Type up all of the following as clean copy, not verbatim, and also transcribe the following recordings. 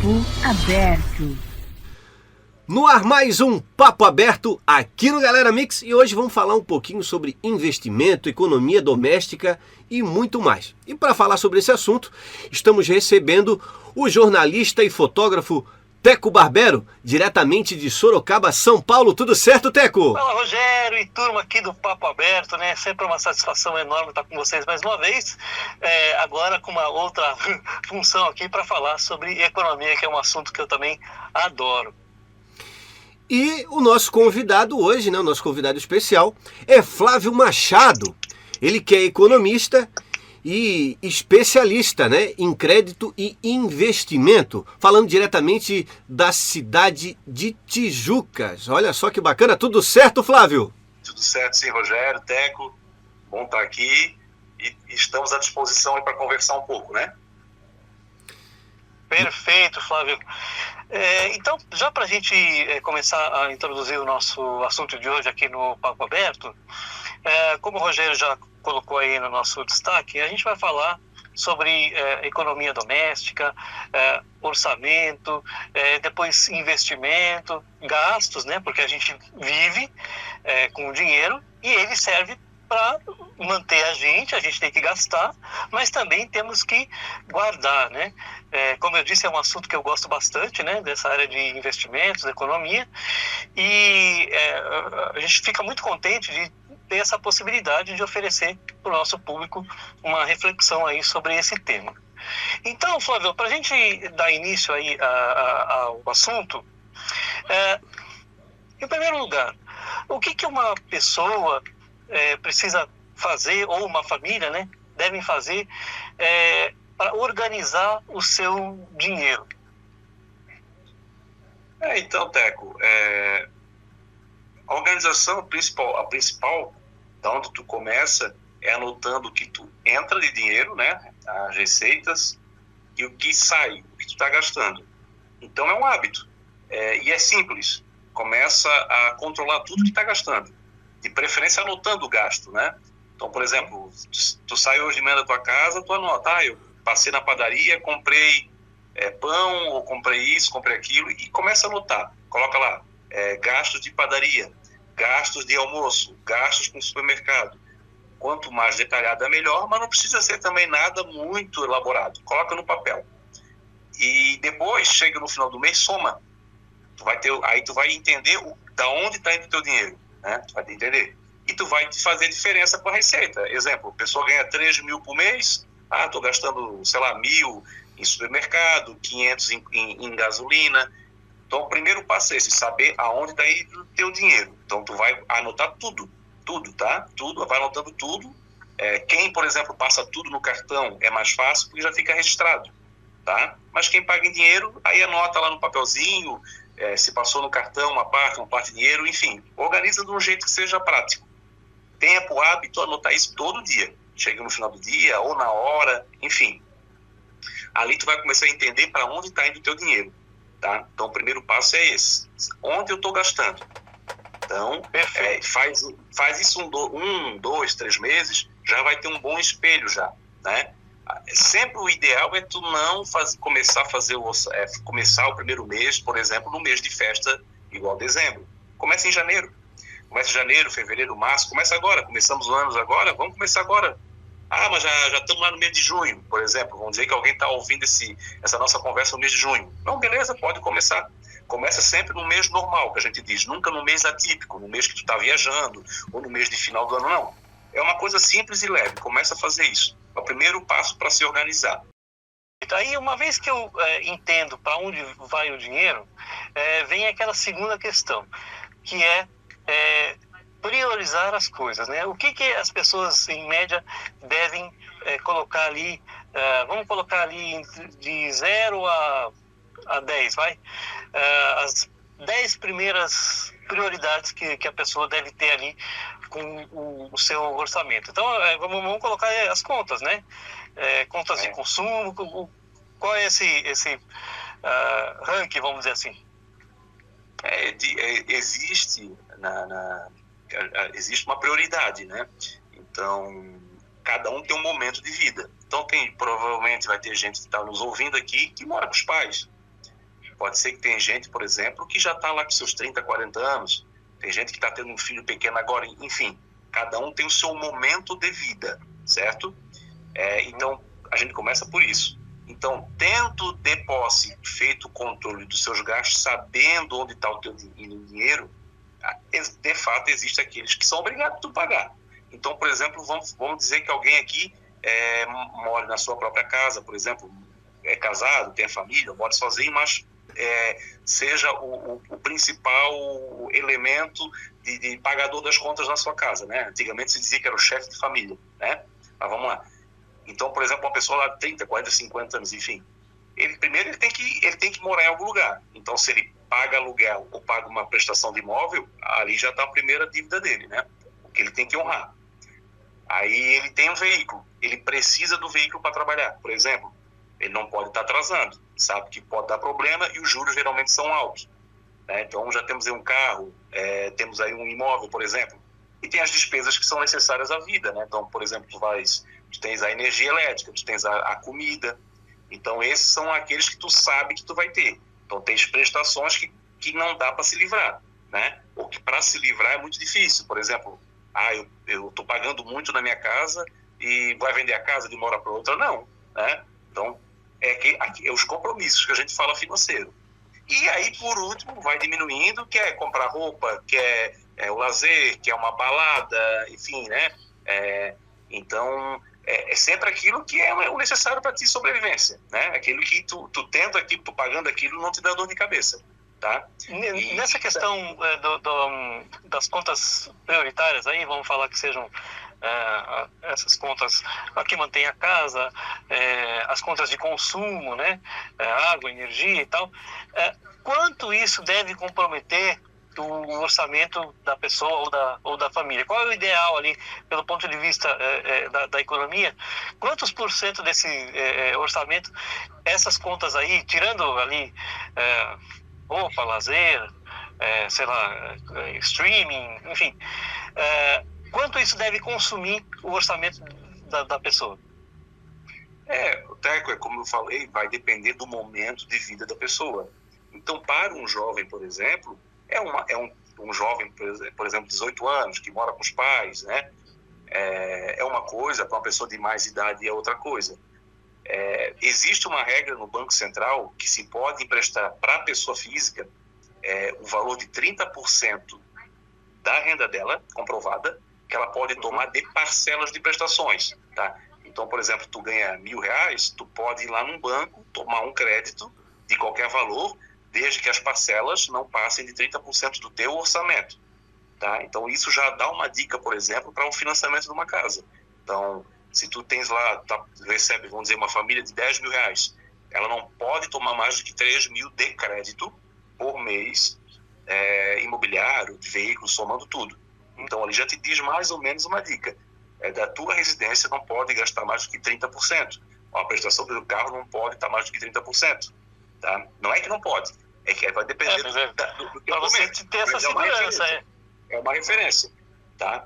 Papo Aberto. No ar mais um Papo Aberto aqui no Galera Mix e hoje vamos falar um pouquinho sobre investimento, economia doméstica e muito mais. E para falar sobre esse assunto, estamos recebendo o jornalista e fotógrafo Teco Barbero, diretamente de Sorocaba, São Paulo. Tudo certo, Teco? Fala, Rogério e turma aqui do Papo Aberto, né? Sempre uma satisfação enorme estar com vocês mais uma vez. Agora com uma outra função aqui para falar sobre economia, que é um assunto que eu também adoro. E o nosso convidado hoje, né, o nosso convidado especial, é Flávio Machado. Ele que é economista e especialista, né, em crédito e investimento, falando diretamente da cidade de Tijucas. Olha só que bacana, tudo certo, Flávio? Tudo certo, sim, Rogério, Teco, bom estar aqui e estamos à disposição para conversar um pouco, né? Perfeito, Flávio. Então, já para a gente começar a introduzir o nosso assunto de hoje aqui no Papo Aberto, como o Rogério já colocou aí no nosso destaque, a gente vai falar sobre economia doméstica, orçamento, depois investimento, gastos, né? Porque a gente vive com o dinheiro e ele serve para manter a gente tem que gastar, mas também temos que guardar, né? Como eu disse, é um assunto que eu gosto bastante, né? Dessa área de investimentos, da economia, e a gente fica muito contente de ter essa possibilidade de oferecer para o nosso público uma reflexão aí sobre esse tema. Então, Flávio, para a gente dar início aí ao assunto, em primeiro lugar, o que uma pessoa precisa fazer, ou uma família, né, devem fazer para organizar o seu dinheiro? Então, Teco, a organização a principal, da onde tu começa, é anotando o que tu entra de dinheiro, né, as receitas, e o que sai, o que tu está gastando. Então é um hábito, e é simples. Começa a controlar tudo que está gastando, de preferência anotando o gasto, né? Então, por exemplo, tu sai hoje de manhã da tua casa, tu anota, eu passei na padaria, comprei pão, ou comprei isso, comprei aquilo, e começa a anotar. Coloca lá, gastos de padaria, gastos de almoço, gastos com supermercado. Quanto mais detalhado é melhor, mas não precisa ser também nada muito elaborado. Coloca no papel. E depois, chega no final do mês, soma. Aí tu vai entender da onde está indo o teu dinheiro, né? Tu vai entender. E tu vai fazer diferença com a receita. Exemplo, a pessoa ganha 3 mil por mês, estou gastando, sei lá, 1.000 em supermercado, 500 em gasolina. Então, o primeiro passo é esse, saber aonde está indo o teu dinheiro. Então, tu vai anotar tudo, tá? Tudo, vai anotando tudo. Quem, por exemplo, passa tudo no cartão é mais fácil porque já fica registrado, tá? Mas quem paga em dinheiro, aí anota lá no papelzinho, se passou no cartão uma parte de dinheiro, enfim, organiza de um jeito que seja prático. Tenha por hábito anotar isso todo dia. Chega no final do dia ou na hora, enfim. Ali tu vai começar a entender para onde está indo o teu dinheiro, tá? Então o primeiro passo é esse. Onde eu estou gastando? Então, faz isso 1, 2, 3 meses, já vai ter um bom espelho já, né? Sempre o ideal é tu não começar o primeiro mês, por exemplo, no mês de festa igual dezembro. Começa em janeiro. Começa em janeiro, fevereiro, março. Começa agora. Começamos o ano agora, vamos começar agora. Mas já estamos lá no mês de junho, por exemplo. Vamos dizer que alguém está ouvindo essa nossa conversa no mês de junho. Não, beleza, pode começar. Começa sempre no mês normal, que a gente diz. Nunca no mês atípico, no mês que tu está viajando, ou no mês de final do ano, não. É uma coisa simples e leve. Começa a fazer isso. É o primeiro passo para se organizar. Aí, uma vez que eu entendo para onde vai o dinheiro, vem aquela segunda questão, que é priorizar as coisas, né? O que as pessoas, em média, devem colocar ali, vamos colocar ali de 0 a 10, vai? As 10 primeiras prioridades que a pessoa deve ter ali com o seu orçamento. Então, vamos colocar as contas, né? Contas de consumo, qual é esse ranking, vamos dizer assim? Existe uma prioridade, né? Então, cada um tem um momento de vida. Então, provavelmente vai ter gente que está nos ouvindo aqui que mora com os pais. Pode ser que tem gente, por exemplo, que já está lá com seus 30, 40 anos. Tem gente que está tendo um filho pequeno agora. Enfim, cada um tem o seu momento de vida, certo? Então, a gente começa por isso. Então, tendo de posse feito o controle dos seus gastos, sabendo onde está o teu dinheiro, de fato, existem aqueles que são obrigados a pagar. Então, por exemplo, vamos dizer que alguém aqui mora na sua própria casa, por exemplo, é casado, tem família, mora sozinho, mas seja o principal elemento de pagador das contas na sua casa, né? Antigamente se dizia que era o chefe de família, né? Mas vamos lá. Então, por exemplo, uma pessoa lá de 30, 40, 50 anos, enfim, ele tem que morar em algum lugar. Então, se ele paga aluguel ou paga uma prestação de imóvel, ali já está a primeira dívida dele, né? Que ele tem que honrar. Aí ele tem um veículo, ele precisa do veículo para trabalhar, por exemplo. Ele não pode estar atrasando, sabe que pode dar problema e os juros geralmente são altos, né? Então já temos aí um carro, temos aí um imóvel, por exemplo, e tem as despesas que são necessárias à vida, né? Então, por exemplo, tu tens a energia elétrica, tu tens a comida. Então esses são aqueles que tu sabe que tu vai ter. Então tens prestações que não dá para se livrar, né? Ou que para se livrar é muito difícil. Por exemplo, eu estou pagando muito na minha casa e vai vender a casa de uma hora para outra? Não, né? Então é os compromissos que a gente fala financeiro. E aí, por último, vai diminuindo, que é comprar roupa, que é o lazer, que é uma balada, enfim, né? Então, é sempre aquilo que é o necessário para ti sobrevivência, né? Aquilo que tu tendo aquilo, tu pagando aquilo, não te dá dor de cabeça, tá? Nessa questão das contas prioritárias aí, vamos falar que sejam essas contas que mantém a casa, as contas de consumo, né? Água, energia e tal, quanto isso deve comprometer o orçamento da pessoa ou da família? Qual é o ideal ali, pelo ponto de vista da economia? Quantos por cento desse orçamento, essas contas aí, tirando ali roupa, lazer, sei lá, streaming, enfim, quanto isso deve consumir o orçamento da pessoa? Teco, como eu falei, vai depender do momento de vida da pessoa. Então, para um jovem, por exemplo, um jovem, por exemplo, 18 anos, que mora com os pais, né? É uma coisa, para uma pessoa de mais idade é outra coisa. Existe uma regra no Banco Central que se pode emprestar para a pessoa física o valor de 30% da renda dela, comprovada, que ela pode tomar de parcelas de prestações, tá? Então, por exemplo, tu ganha R$1.000, tu pode ir lá num banco, tomar um crédito de qualquer valor, desde que as parcelas não passem de 30% do teu orçamento, tá? Então, isso já dá uma dica, por exemplo, para um financiamento de uma casa. Então, se tu tens lá, recebe, vamos dizer, uma família de R$10.000, ela não pode tomar mais do que 3.000 de crédito por mês, imobiliário, de veículo, somando tudo. Então, ali já te diz mais ou menos uma dica. Da tua residência não pode gastar mais do que 30%. A prestação do carro não pode estar mais do que 30%. Tá? Não é que não pode, é que vai depender do teu momento. Ter essa segurança. É uma referência. Tá?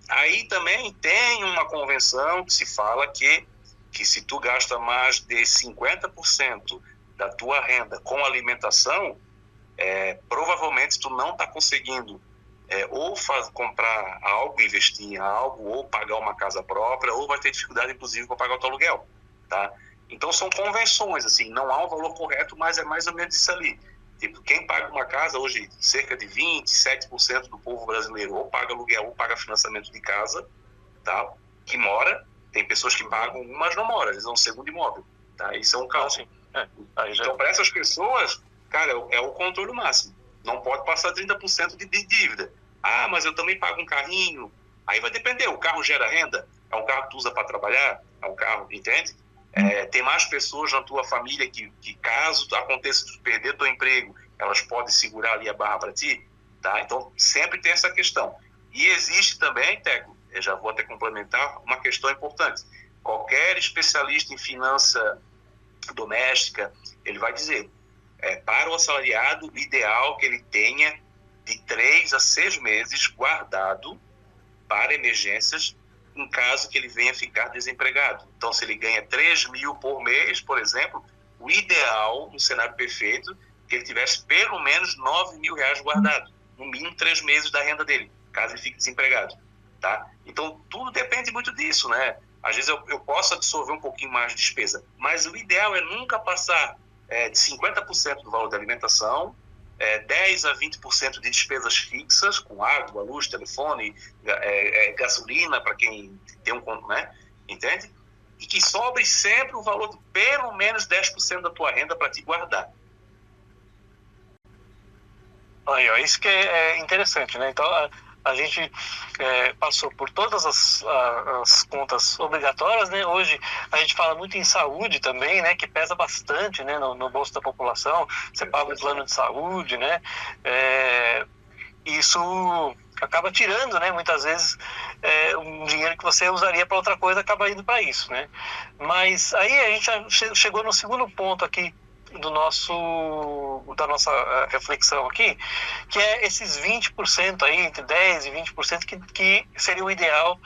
Aí também tem uma convenção que se fala que se tu gasta mais de 50% da tua renda com alimentação, provavelmente tu não está conseguindo ou comprar algo, investir em algo, ou pagar uma casa própria, ou vai ter dificuldade, inclusive, para pagar o teu aluguel, tá? Então, são convenções, assim, não há um valor correto, mas é mais ou menos isso ali. Tipo, quem paga uma casa hoje, cerca de 27% do povo brasileiro ou paga aluguel ou paga financiamento de casa, tá? Que mora, tem pessoas que pagam, mas não moram, eles são um segundo imóvel, tá? Isso é um caos. Então, para essas pessoas, cara, é o controle máximo. Não pode passar 30% de dívida. Mas eu também pago um carrinho. Aí vai depender. O carro gera renda? É um carro que tu usa para trabalhar? É um carro, entende? Tem mais pessoas na tua família que caso aconteça de perder teu emprego, elas podem segurar ali a barra para ti? Tá? Então, sempre tem essa questão. E existe também, Teco, eu já vou até complementar, uma questão importante. Qualquer especialista em finança doméstica, ele vai dizer, para o assalariado, o ideal que ele tenha de 3 a 6 meses guardado para emergências em caso que ele venha ficar desempregado. Então, se ele ganha 3.000 por mês, por exemplo, o ideal, no cenário perfeito, que ele tivesse pelo menos R$9.000 guardado, no mínimo 3 meses da renda dele, caso ele fique desempregado, tá? Então, tudo depende muito disso, né? Às vezes eu posso absorver um pouquinho mais de despesa, mas o ideal é nunca passar de 50% do valor da alimentação, 10 a 20% de despesas fixas, com água, luz, telefone, gasolina para quem tem um, né? Entende? E que sobre sempre o valor de pelo menos 10% da tua renda para te guardar. Aí, ó, isso que é interessante, né? Então, a gente passou por todas as contas obrigatórias, né? Hoje a gente fala muito em saúde também, né? Que pesa bastante, né? No bolso da população. Você paga um plano de saúde, né? Isso acaba tirando, né? Muitas vezes um dinheiro que você usaria para outra coisa acaba indo para isso, né? Mas aí a gente já chegou no segundo ponto aqui da nossa reflexão aqui, que é esses 20% aí, entre 10% e 20% que seria o ideal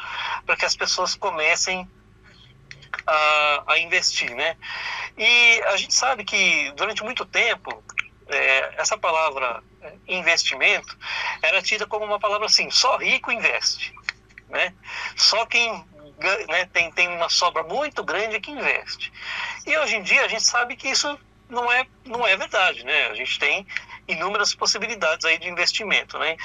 para que as pessoas comecem a investir, né? E a gente sabe que durante muito tempo essa palavra investimento era tida como uma palavra assim, só rico investe, né? Só quem tem uma sobra muito grande que investe. E hoje em dia a gente sabe que isso não é verdade, né? A gente tem inúmeras possibilidades aí de investimento, né?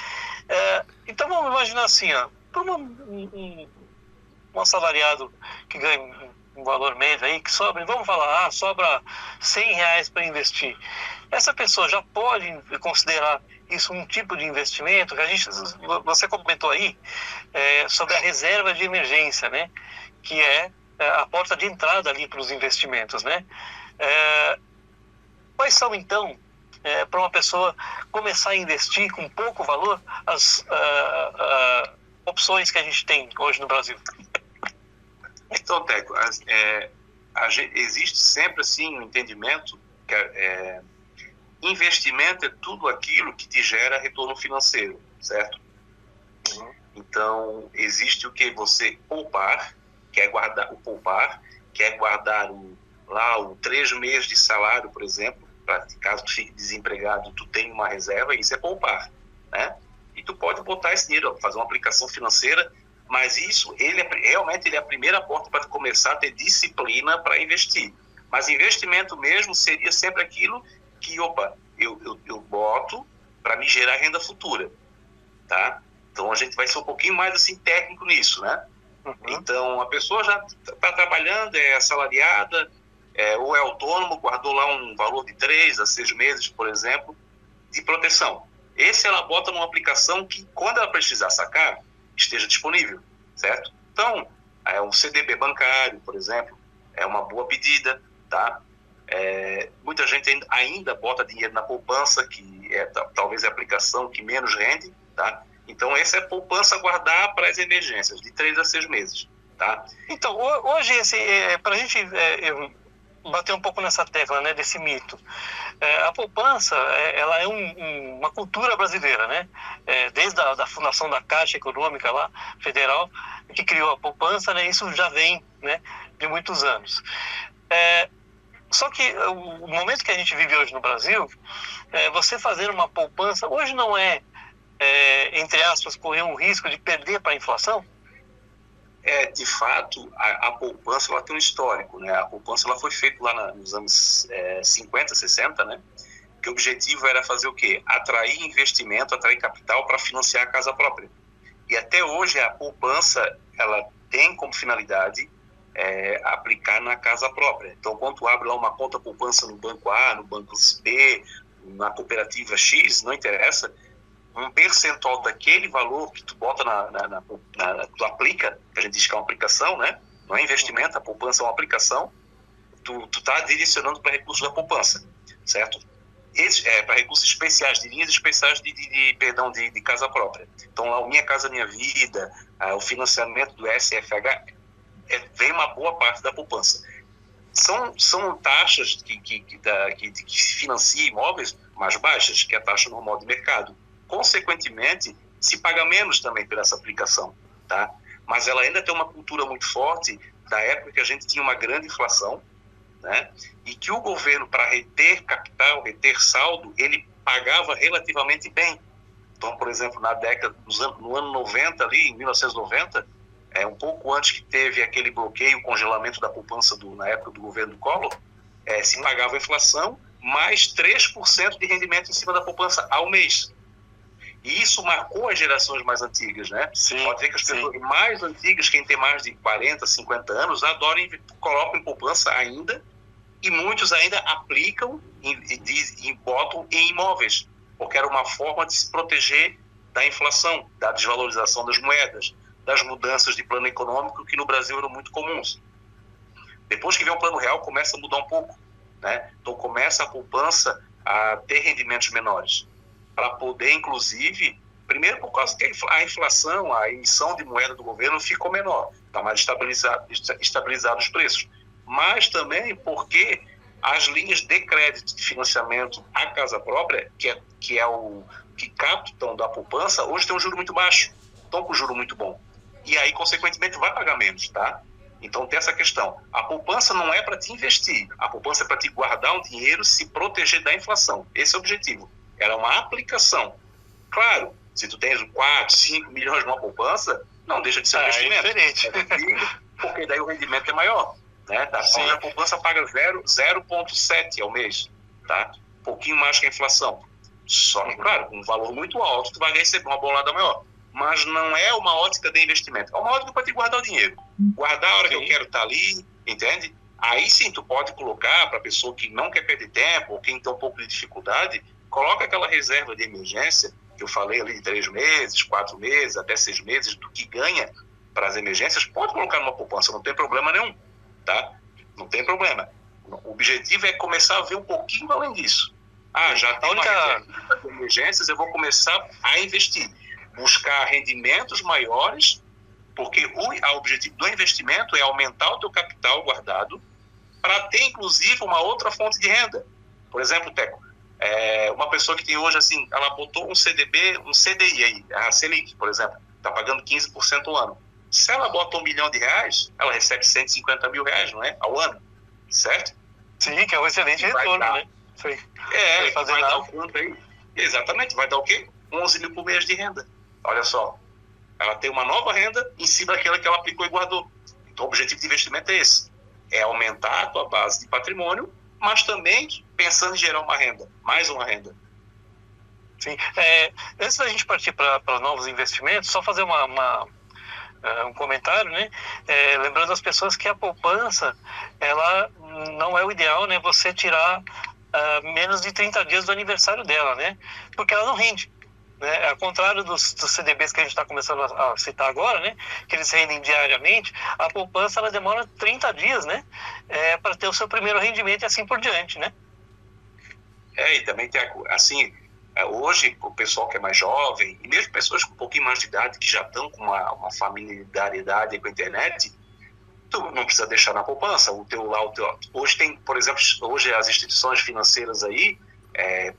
Então vamos imaginar assim, ó, para um assalariado que ganha um valor médio aí, que sobra, vamos falar, sobra R$100 para investir. Essa pessoa já pode considerar isso um tipo de investimento? Você comentou aí sobre a reserva de emergência, né? Que é a porta de entrada ali para os investimentos, né? Quais são, então, para uma pessoa começar a investir com pouco valor, as opções que a gente tem hoje no Brasil? Então, Teco, existe sempre assim um entendimento que investimento é tudo aquilo que te gera retorno financeiro, certo? Uhum. Então, existe o que você poupar, que é guardar os 3 meses de salário, por exemplo, caso tu fique desempregado, tu tem uma reserva, isso é poupar, né? E tu pode botar esse dinheiro, fazer uma aplicação financeira, mas isso, realmente ele é a primeira porta para começar a ter disciplina para investir. Mas investimento mesmo seria sempre aquilo que, eu boto para me gerar renda futura, tá? Então a gente vai ser um pouquinho mais assim técnico nisso, né? Uhum. Então a pessoa já está trabalhando, é assalariada, ou é autônomo, guardou lá um valor de 3 a 6 meses, por exemplo, de proteção. Esse ela bota numa aplicação que, quando ela precisar sacar, esteja disponível, certo? Então, um CDB bancário, por exemplo, é uma boa pedida, tá? Muita gente ainda bota dinheiro na poupança, que talvez é a aplicação que menos rende, tá? Então, essa é a poupança a guardar para as emergências, de 3 a 6 meses, tá? Então, hoje, para a gente bater um pouco nessa tecla, né, desse mito, a poupança, ela é uma cultura brasileira, né? Desde a fundação da Caixa Econômica lá, federal, que criou a poupança, né? Isso já vem, né, de muitos anos. Só que o momento que a gente vive hoje no Brasil, você fazer uma poupança, hoje não entre aspas, correr um risco de perder para a inflação? De fato, a poupança ela tem um histórico, né? A poupança ela foi feita lá nos anos 50, 60, né? Que o objetivo era fazer o quê? Atrair investimento, atrair capital para financiar a casa própria. E até hoje a poupança ela tem como finalidade aplicar na casa própria. Então, quando tu abre lá uma conta poupança no banco A, no banco B, na cooperativa X, não interessa, um percentual daquele valor que tu bota tu aplica, que a gente diz que é uma aplicação, né? Não é investimento, a poupança é uma aplicação, tu tá direcionando para recursos da poupança, certo? Para recursos especiais, de linhas especiais de casa própria. Então, a Minha Casa Minha Vida, o financiamento do SFH, vem uma boa parte da poupança. São taxas que se financiam imóveis mais baixas que a taxa normal de mercado. Consequentemente, se paga menos também por essa aplicação, tá? Mas ela ainda tem uma cultura muito forte da época que a gente tinha uma grande inflação, né? E que o governo, para reter capital, reter saldo, ele pagava relativamente bem. Então, por exemplo, no ano 90, ali, em 1990, um pouco antes que teve aquele bloqueio, congelamento da poupança na época do governo do Collor, se pagava a inflação mais 3% de rendimento em cima da poupança ao mês. E isso marcou as gerações mais antigas, né? Sim, pode ver que as pessoas mais antigas, quem tem mais de 40, 50 anos, colocam em poupança ainda, e muitos ainda aplicam e botam em imóveis, porque era uma forma de se proteger da inflação, da desvalorização das moedas, das mudanças de plano econômico que no Brasil eram muito comuns. Depois que vem o plano real, começa a mudar um pouco, né? Então começa a poupança a ter rendimentos menores, para poder, inclusive, primeiro por causa que a inflação, a emissão de moeda do governo ficou menor, está mais estabilizado os preços, mas também porque as linhas de crédito de financiamento à casa própria, que é o que captam da poupança, hoje tem um juro muito baixo, estão com um juro muito bom, e aí, consequentemente, vai pagar menos, tá? Então tem essa questão. A poupança não é para te investir, a poupança é para te guardar um dinheiro, se proteger da inflação. Esse é o objetivo. Ela é uma aplicação. Claro, se tu tens 4, 5 milhões numa poupança, não deixa de ser um investimento. É diferente. Porque daí o rendimento é maior. Né? A poupança paga 0,7 ao mês. Tá? Um pouquinho mais que a inflação. Só que, claro, com um valor muito alto, tu vai receber uma bolada maior. Mas não é uma ótica de investimento. É uma ótica para te guardar o dinheiro. Guardar a hora que eu quero estar ali, entende? Aí sim, tu pode colocar para a pessoa que não quer perder tempo, ou quem tem um pouco de dificuldade, coloca aquela reserva de emergência, que eu falei ali de 3 meses, 4 meses, até 6 meses, do que ganha para as emergências, pode colocar numa poupança, não tem problema nenhum, tá? Não tem problema. O objetivo é começar a ver um pouquinho além disso. Já tem uma reserva de emergências, eu vou começar a investir. Buscar rendimentos maiores, porque o objetivo do investimento é aumentar o teu capital guardado para ter, inclusive, uma outra fonte de renda. Por exemplo, Teco, uma pessoa que tem hoje, assim, ela botou um CDB, um CDI aí, a Selic, por exemplo, está pagando 15% ao ano. Se ela bota R$1 milhão, ela recebe R$150 mil, não é? Ao ano, certo? Sim, que é um excelente retorno, né? Vai dar o quanto aí? Exatamente, vai dar o quê? 11 mil por mês de renda. Olha só, ela tem uma nova renda em cima daquela que ela aplicou e guardou. Então o objetivo de investimento é esse, é aumentar a tua base de patrimônio, mas também pensando em gerar uma renda, mais uma renda. Sim. Antes da gente partir para novos investimentos, só fazer um comentário, né? Lembrando as pessoas que a poupança, ela não é o ideal, né? Você tirar menos de 30 dias do aniversário dela, né? Porque ela não rende. Né? Ao contrário dos CDBs que a gente está começando a citar agora, né? Que eles rendem diariamente, a poupança ela demora 30 dias, né? Para ter o seu primeiro rendimento e assim por diante, né? E também tem, assim, hoje o pessoal que é mais jovem, e mesmo pessoas com um pouquinho mais de idade, que já estão com uma familiaridade com a internet, tu não precisa deixar na poupança. Hoje tem, por exemplo, as instituições financeiras aí,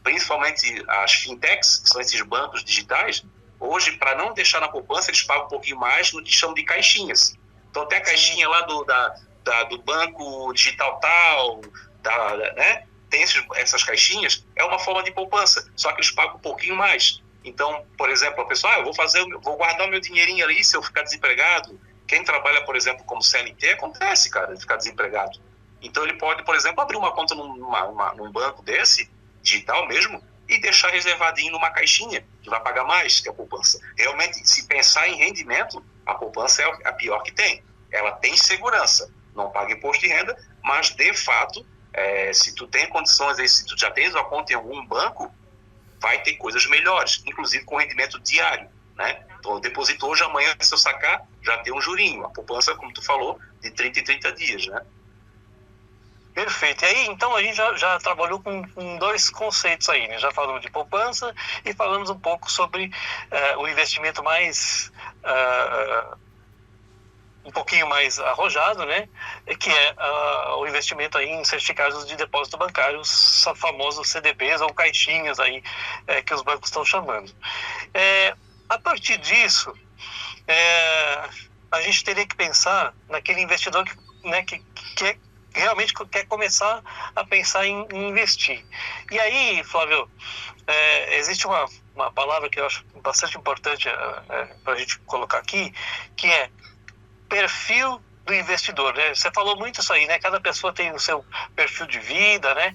principalmente as fintechs, que são esses bancos digitais, hoje, para não deixar na poupança, eles pagam um pouquinho mais no que chamam de caixinhas. Então tem a caixinha lá do banco digital tal, né? Tem essas caixinhas, é uma forma de poupança, só que eles pagam um pouquinho mais. Então, por exemplo, a pessoa, vou guardar o meu dinheirinho ali se eu ficar desempregado. Quem trabalha, por exemplo, como CLT, acontece, cara, de ficar desempregado. Então ele pode, por exemplo, abrir uma conta num banco desse, digital mesmo, e deixar reservadinho numa caixinha, que vai pagar mais que a poupança. Realmente, se pensar em rendimento, a poupança é a pior que tem. Ela tem segurança, não paga imposto de renda, mas, de fato, se tu tem condições, aí, se tu já tens uma conta em algum banco, vai ter coisas melhores, inclusive com rendimento diário, né? Então, eu deposito hoje, amanhã, se eu sacar, já tem um jurinho. A poupança, como tu falou, de 30 em 30 dias, né? Perfeito. E aí, então, a gente já trabalhou com dois conceitos aí, né? Já falamos de poupança e falamos um pouco sobre o investimento mais... um pouquinho mais arrojado, né? Que é o investimento aí em certificados de depósito bancário, os famosos CDBs ou caixinhas aí, que os bancos estão chamando. A partir disso, a gente teria que pensar naquele investidor que realmente quer começar a pensar em investir. E aí, Flávio, existe uma palavra que eu acho bastante importante para a gente colocar aqui, que é perfil do investidor, né? Você falou muito isso aí, né? Cada pessoa tem o seu perfil de vida, né?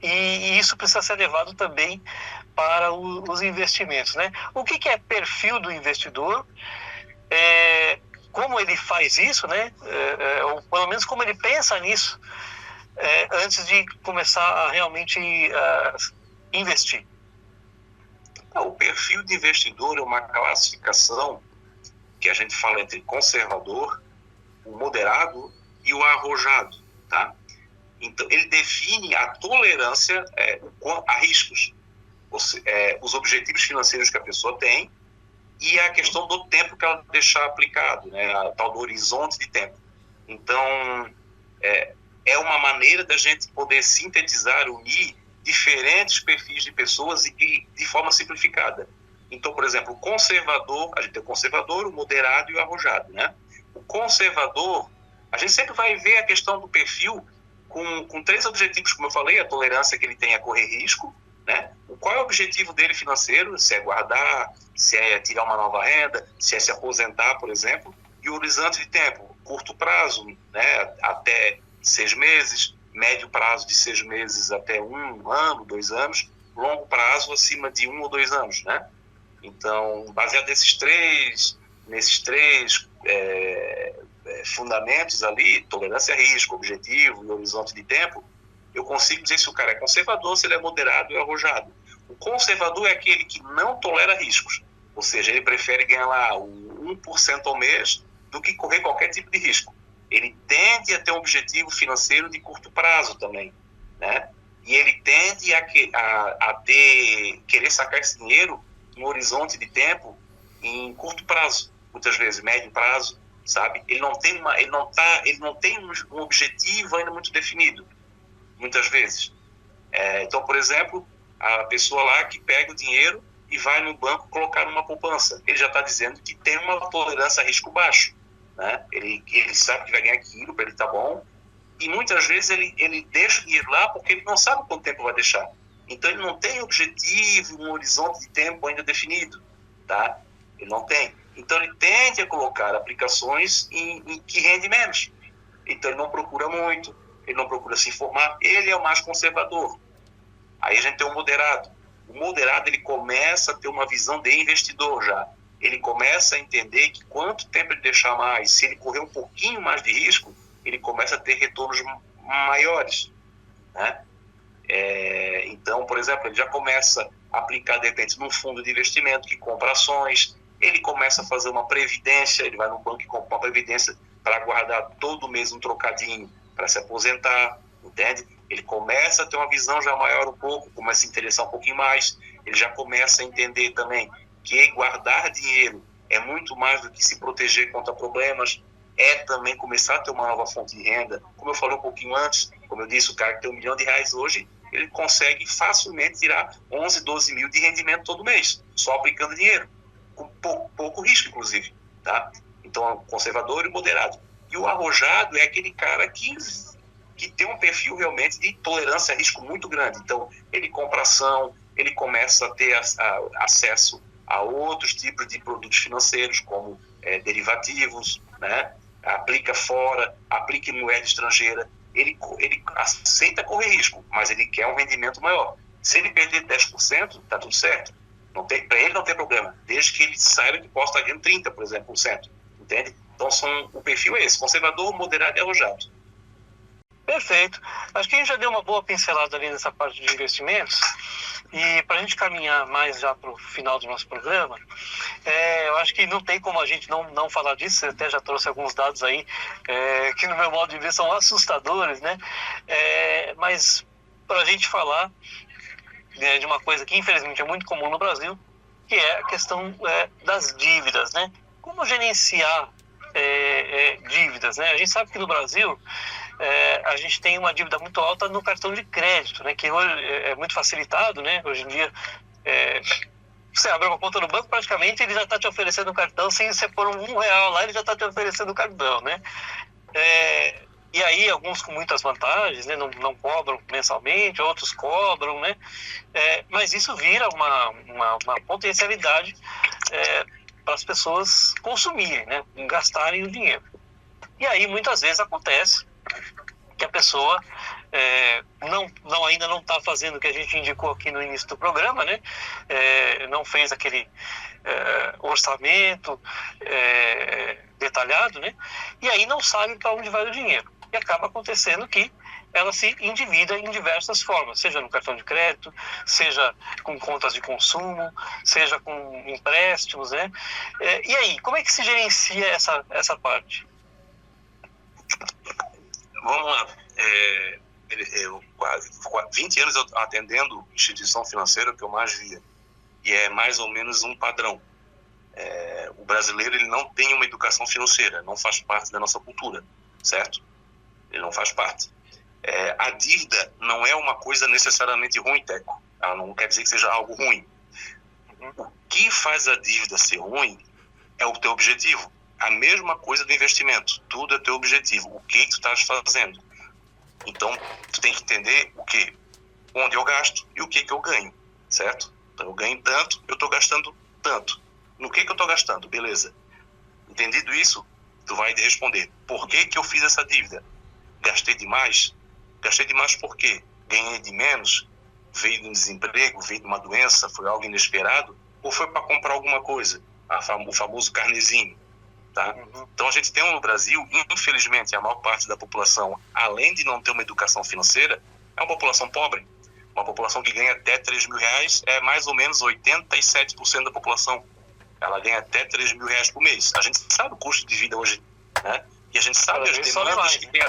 E isso precisa ser levado também para os investimentos, né? O que é perfil do investidor? Como ele faz isso, né? Ou pelo menos como ele pensa nisso antes de começar a realmente investir. O perfil de investidor é uma classificação que a gente fala entre conservador, o moderado e o arrojado, tá? Então, ele define a tolerância a riscos, os objetivos financeiros que a pessoa tem e a questão do tempo que ela deixar aplicado, né? A tal do horizonte de tempo. Então, é uma maneira da gente poder sintetizar, unir diferentes perfis de pessoas e de forma simplificada. Então, por exemplo, o conservador, a gente tem o conservador, o moderado e o arrojado, né? O conservador, a gente sempre vai ver a questão do perfil com 3 objetivos, como eu falei, a tolerância que ele tem a correr risco, né? Qual é o objetivo dele financeiro? Se é guardar, se é tirar uma nova renda, se é se aposentar, por exemplo, e o horizonte de tempo, curto prazo, né? Até 6 meses, médio prazo de 6 meses até 1 ano, 2 anos, longo prazo acima de 1 ou 2 anos, né? Então, baseado nesses três fundamentos ali, tolerância a risco, objetivo e horizonte de tempo, eu consigo dizer se o cara é conservador, se ele é moderado ou arrojado. O conservador é aquele que não tolera riscos, ou seja, ele prefere ganhar lá o 1% ao mês do que correr qualquer tipo de risco. Ele tende a ter um objetivo financeiro de curto prazo também, né? E ele tende a querer sacar esse dinheiro em horizonte de tempo em curto prazo, muitas vezes médio prazo, sabe? Ele não tem um objetivo ainda muito definido, muitas vezes. Então, por exemplo, a pessoa lá que pega o dinheiro e vai no banco colocar numa poupança, ele já está dizendo que tem uma tolerância a risco baixo, né? Ele sabe que vai ganhar aquilo, para ele tá bom, e muitas vezes ele deixa o dinheiro lá porque ele não sabe quanto tempo vai deixar. Então ele não tem objetivo, um horizonte de tempo ainda definido, tá? Ele não tem. Então ele tende a colocar aplicações em que rende menos. Então ele não procura muito, ele não procura se informar, ele é o mais conservador. Aí a gente tem o moderado. O moderado, ele começa a ter uma visão de investidor já. Ele começa a entender que quanto tempo ele deixar mais, se ele correr um pouquinho mais de risco, ele começa a ter retornos maiores, né? Então, por exemplo, ele já começa a aplicar, de repente, num fundo de investimento que compra ações, ele começa a fazer uma previdência, ele vai no banco e compra uma previdência para guardar todo mês um trocadinho para se aposentar, entende? Ele começa a ter uma visão já maior um pouco, começa a se interessar um pouquinho mais, ele já começa a entender também que guardar dinheiro é muito mais do que se proteger contra problemas, também começar a ter uma nova fonte de renda. Como eu falei um pouquinho antes, como eu disse, o cara que tem R$1 milhão hoje, ele consegue facilmente tirar 11, 12 mil de rendimento todo mês, só aplicando dinheiro, com pouco risco, inclusive, tá? Então, o conservador e o moderado. E o arrojado é aquele cara que tem um perfil realmente de tolerância a risco muito grande. Então, ele compra ação, ele começa a ter acesso a outros tipos de produtos financeiros, como derivativos, né? Aplica fora, aplica em moeda estrangeira. Ele aceita correr risco, mas ele quer um rendimento maior. Se ele perder 10%, está tudo certo. Para ele não tem problema, desde que ele saiba que possa estar ganhando 30%, por exemplo, entende? Então, o perfil é esse, conservador, moderado e arrojado. Perfeito. Acho que a gente já deu uma boa pincelada ali nessa parte de investimentos. E para a gente caminhar mais já para o final do nosso programa, eu acho que não tem como a gente não falar disso. Você até já trouxe alguns dados aí que, no meu modo de ver, são assustadores, né? Mas para a gente falar de uma coisa que, infelizmente, é muito comum no Brasil, que é a questão das dívidas, né? Como gerenciar dívidas, né? A gente sabe que no Brasil a gente tem uma dívida muito alta no cartão de crédito, né? Que hoje é muito facilitado, né? Hoje em dia, você abre uma conta no banco, praticamente ele já está te oferecendo o cartão, sem você pôr R$1 lá, ele já está te oferecendo o cartão, né? E aí, alguns com muitas vantagens, né? Não cobram mensalmente, outros cobram, né? Mas isso vira uma potencialidade para as pessoas consumirem, né? Gastarem o dinheiro. E aí, muitas vezes, acontece que a pessoa ainda não está fazendo o que a gente indicou aqui no início do programa, né? Não fez aquele orçamento detalhado, né? E aí não sabe para onde vai o dinheiro. E acaba acontecendo que ela se endivida em diversas formas, seja no cartão de crédito, seja com contas de consumo, seja com empréstimos, né? E aí, como é que se gerencia essa parte? Vamos lá. Quase 20 anos eu atendendo instituição financeira que eu mais via, e é mais ou menos um padrão. O brasileiro, ele não tem uma educação financeira, não faz parte da nossa cultura, certo? Ele não faz parte. A dívida não é uma coisa necessariamente ruim, Teco. Ela não quer dizer que seja algo ruim. O que faz a dívida ser ruim é o teu objetivo. A mesma coisa do investimento. Tudo é teu objetivo. O que tu estás fazendo? Então, tu tem que entender o quê? Onde eu gasto e o que eu ganho, certo? Então, eu ganho tanto, eu estou gastando tanto. No que eu estou gastando? Beleza. Entendido isso, tu vai responder. Por que eu fiz essa dívida? Gastei demais? Gastei demais por quê? Ganhei de menos? Veio de um desemprego? Veio de uma doença? Foi algo inesperado? Ou foi para comprar alguma coisa? O famoso carnezinho. Tá? Então a gente tem no Brasil, infelizmente, a maior parte da população, além de não ter uma educação financeira, é uma população pobre. Uma população que ganha até 3 mil reais é mais ou menos 87% da população. Ela ganha até 3 mil reais por mês. A gente sabe o custo de vida hoje, né? E a gente sabe as demandas que tem.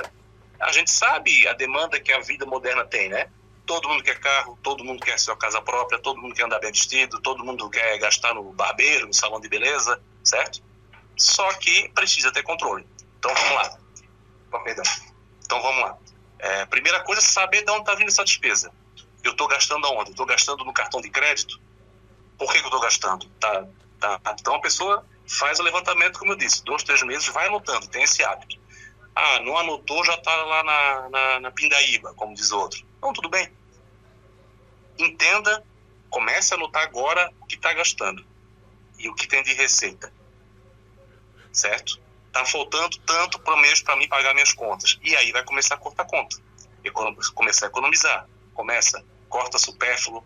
A gente sabe a demanda que a vida moderna tem, né? Todo mundo quer carro, todo mundo quer sua casa própria, todo mundo quer andar bem vestido, todo mundo quer gastar no barbeiro, no salão de beleza, certo? Só que precisa ter controle. Então vamos lá. Então vamos lá. Primeira coisa é saber de onde está vindo essa despesa. Eu estou gastando aonde? Eu estou gastando no cartão de crédito? Por que eu estou gastando? Tá. Então a pessoa faz o levantamento, como eu disse, 2, 3 meses, vai anotando, tem esse hábito. Não anotou, já está lá na pindaíba, como diz o outro. Então tudo bem. Entenda, comece a anotar agora o que está gastando e o que tem de receita. Certo? Tá faltando tanto por mês para mim pagar minhas contas. E aí vai começar a cortar conta. Começar a economizar. Corta supérfluo,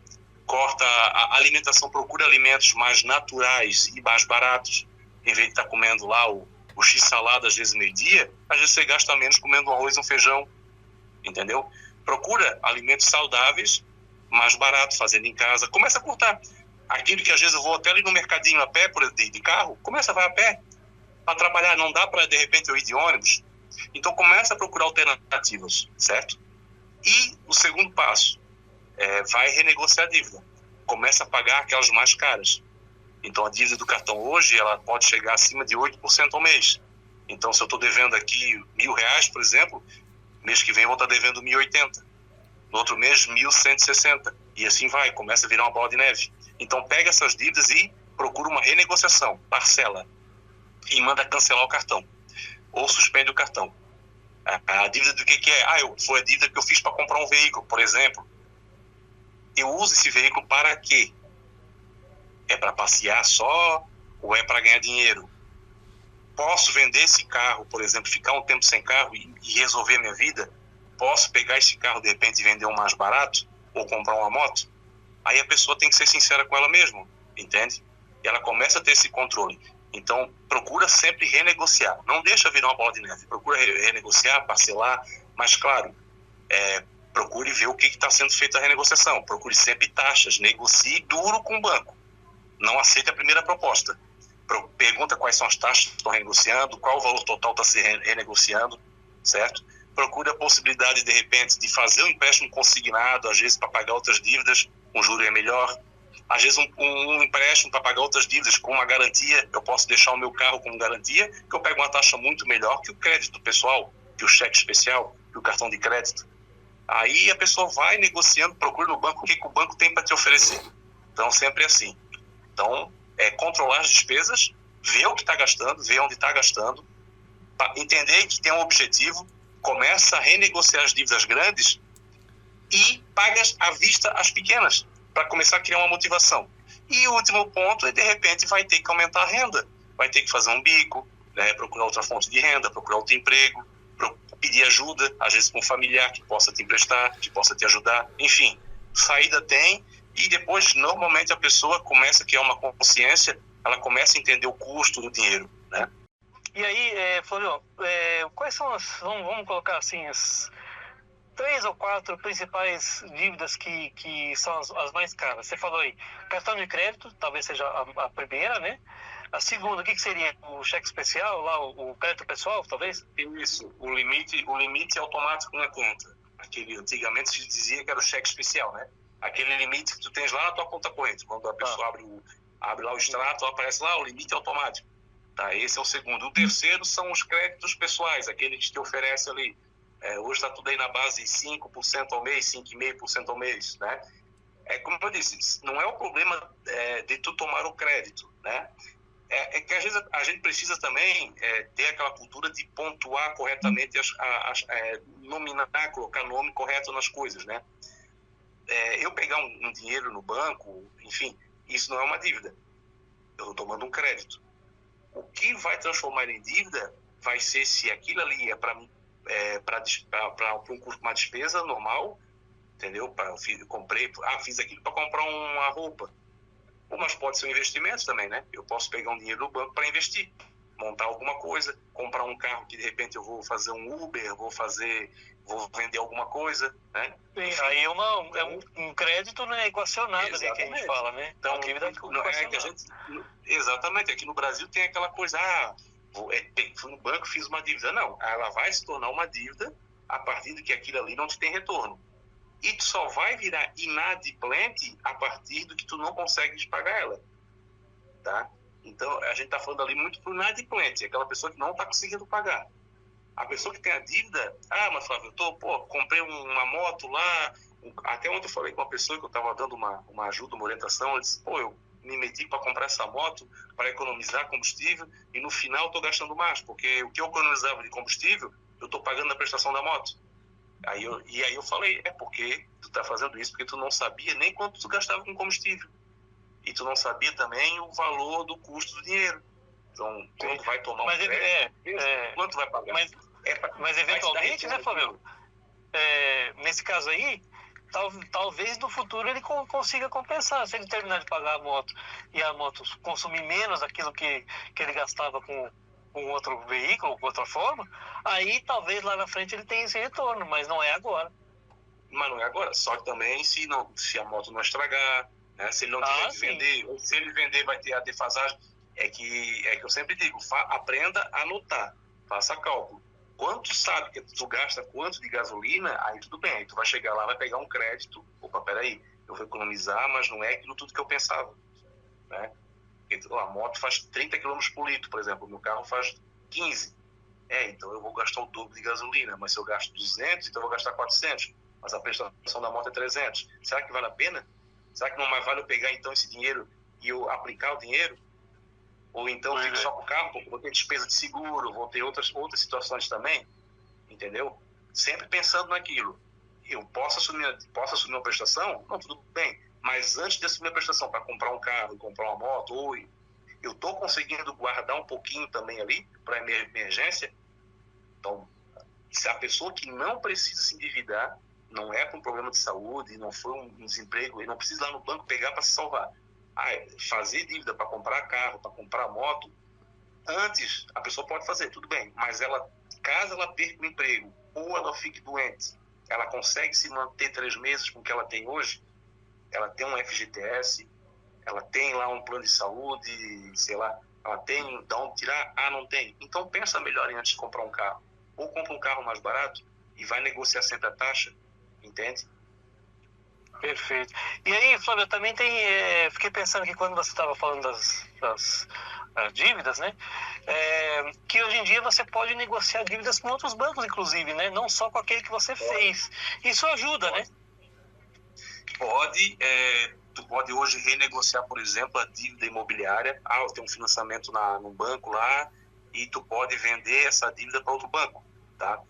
corta a alimentação, procura alimentos mais naturais e mais baratos. Em vez de estar comendo lá o x-salada às vezes meio-dia, às vezes você gasta menos comendo um arroz e um feijão. Entendeu? Procura alimentos saudáveis, mais baratos, fazendo em casa. Começa a cortar. Aquilo que às vezes eu vou até ali no mercadinho a pé, de carro, vai a pé. Para trabalhar, não dá para de repente eu ir de ônibus. Então começa a procurar alternativas, certo? E o segundo passo vai renegociar a dívida. Começa a pagar aquelas mais caras. Então a dívida do cartão hoje ela pode chegar acima de 8% ao mês. Então se eu estou devendo aqui R$1.000, por exemplo, mês que vem eu vou estar devendo 1.080. No outro mês 1.160. E assim vai, começa a virar uma bola de neve. Então pega essas dívidas e procura uma renegociação, parcela. E manda cancelar o cartão. Ou suspende o cartão. A dívida do que é? Foi a dívida que eu fiz para comprar um veículo, por exemplo. Eu uso esse veículo para quê? É para passear só? Ou é para ganhar dinheiro? Posso vender esse carro, por exemplo, ficar um tempo sem carro e resolver a minha vida? Posso pegar esse carro, de repente, e vender um mais barato? Ou comprar uma moto? Aí a pessoa tem que ser sincera com ela mesma, entende? E ela começa a ter esse controle. Então, procura sempre renegociar. Não deixa virar uma bola de neve. Procura renegociar, parcelar. Mas, claro, procure ver o que está sendo feito a renegociação. Procure sempre taxas. Negocie duro com o banco. Não aceite a primeira proposta. Pergunta quais são as taxas que estão renegociando, qual o valor total está se renegociando, certo? Procure a possibilidade, de repente, de fazer um empréstimo consignado, às vezes para pagar outras dívidas, um juro é melhor. Às vezes um empréstimo para pagar outras dívidas com uma garantia, eu posso deixar o meu carro como garantia, que eu pego uma taxa muito melhor que o crédito pessoal, que o cheque especial, que o cartão de crédito. Aí a pessoa vai negociando, procura no banco o que o banco tem para te oferecer. Então sempre é assim. Então, controlar as despesas, ver o que está gastando, ver onde está gastando, entender que tem um objetivo, começa a renegociar as dívidas grandes e pagas à vista as pequenas, para começar a criar uma motivação. E o último ponto é, de repente, vai ter que aumentar a renda, vai ter que fazer um bico, né, procurar outra fonte de renda, procurar outro emprego, pedir ajuda, às vezes com um familiar que possa te emprestar, que possa te ajudar, enfim, saída tem, e depois, normalmente, a pessoa começa a criar uma consciência, ela começa a entender o custo do dinheiro, né? E aí, Flávio, quais são vamos colocar assim, as 3 ou 4 principais dívidas que são as mais caras? Você falou aí, cartão de crédito, talvez seja a primeira, né? A segunda, o que seria? O cheque especial, lá, o crédito pessoal, talvez? Isso, o limite automático na conta. Antigamente se dizia que era o cheque especial, né? Aquele limite que tu tens lá na tua conta corrente. Quando a pessoa abre lá o extrato, aparece lá o limite automático. Tá, esse é o segundo. O terceiro são os créditos pessoais, aqueles que te oferece ali. Hoje está tudo aí na base de 5% ao mês, 5,5% ao mês, né? Como eu disse, não é o problema de tu tomar o crédito, né? É que às vezes a gente precisa também ter aquela cultura de pontuar corretamente, nominar, colocar nome correto nas coisas, né? Eu pegar um dinheiro no banco, enfim, isso não é uma dívida. Eu estou tomando um crédito. O que vai transformar em dívida vai ser se aquilo ali é para mim, uma despesa normal, entendeu? Fiz aquilo para comprar uma roupa. Mas pode ser um investimento também, né? Eu posso pegar um dinheiro do banco para investir, montar alguma coisa, comprar um carro que de repente eu vou fazer um Uber, vou vender alguma coisa, né? Sim, aí um crédito, né, equacionado ali que a gente fala, né? Então, exatamente, aqui no Brasil tem aquela coisa, fui no banco, fiz uma dívida. Não, ela vai se tornar uma dívida a partir de que aquilo ali não te tem retorno. E tu só vai virar inadimplente a partir do que tu não consegues pagar ela, tá? Então, a gente está falando ali muito pro inadimplente, aquela pessoa que não está conseguindo pagar. A pessoa que tem a dívida, mas Flávio, comprei uma moto lá, até ontem eu falei com uma pessoa que eu estava dando uma ajuda, uma orientação, ela disse, eu me meti para comprar essa moto, para economizar combustível, e no final estou gastando mais, porque o que eu economizava de combustível, eu estou pagando na prestação da moto. Aí eu falei, porque tu está fazendo isso porque tu não sabia nem quanto tu gastava com combustível. E tu não sabia também o valor do custo do dinheiro. Então, quando vai tomar um crédito, quanto vai pagar? Mas eventualmente, né, Flávio? Nesse caso aí, talvez no futuro ele consiga compensar. Se ele terminar de pagar a moto e a moto consumir menos daquilo que ele gastava com outro veículo, com outra forma, aí talvez lá na frente ele tenha esse retorno, mas não é agora. Mas não é agora, só que também se a moto não estragar, né, se ele não tiver que vender, ou se ele vender vai ter a defasagem, é que eu sempre digo, aprenda a anotar, faça cálculo. Quando tu sabe que tu gasta quanto de gasolina, aí tudo bem, aí tu vai chegar lá, vai pegar um crédito, peraí, eu vou economizar, mas não é aquilo tudo que eu pensava, né? A moto faz 30 km por litro, por exemplo, o meu carro faz 15. Então eu vou gastar o dobro de gasolina, mas se eu gasto 200, então eu vou gastar 400. Mas a prestação da moto é 300. Será que vale a pena? Será que não mais vale eu pegar então esse dinheiro e eu aplicar o dinheiro? Ou então eu fico só com o carro, porque vou ter despesa de seguro, vou ter outras situações também, entendeu? Sempre pensando naquilo. Eu posso assumir uma prestação? Não, tudo bem. Mas antes de assumir a prestação para comprar um carro, comprar uma moto, ou eu estou conseguindo guardar um pouquinho também ali para emergência. Então, se a pessoa que não precisa se endividar, não é por um problema de saúde, não foi um desemprego, ele não precisa ir lá no banco pegar para se salvar. Fazer dívida para comprar carro, para comprar moto, antes a pessoa pode fazer, tudo bem. Mas caso ela perca o emprego ou ela fique doente, ela consegue se manter 3 meses com o que ela tem hoje? Ela tem um FGTS, ela tem lá um plano de saúde, sei lá, ela tem de onde tirar? Não tem. Então pensa melhor antes de comprar um carro. Ou compra um carro mais barato e vai negociar sempre a taxa, entende? Perfeito. E aí, Flávio, também fiquei pensando que quando você estava falando das dívidas, né, que hoje em dia você pode negociar dívidas com outros bancos, inclusive, né, não só com aquele que você fez. Isso ajuda, né? Pode, tu pode hoje renegociar, por exemplo, a dívida imobiliária. Eu tenho um financiamento no banco lá e tu pode vender essa dívida para outro banco, tá?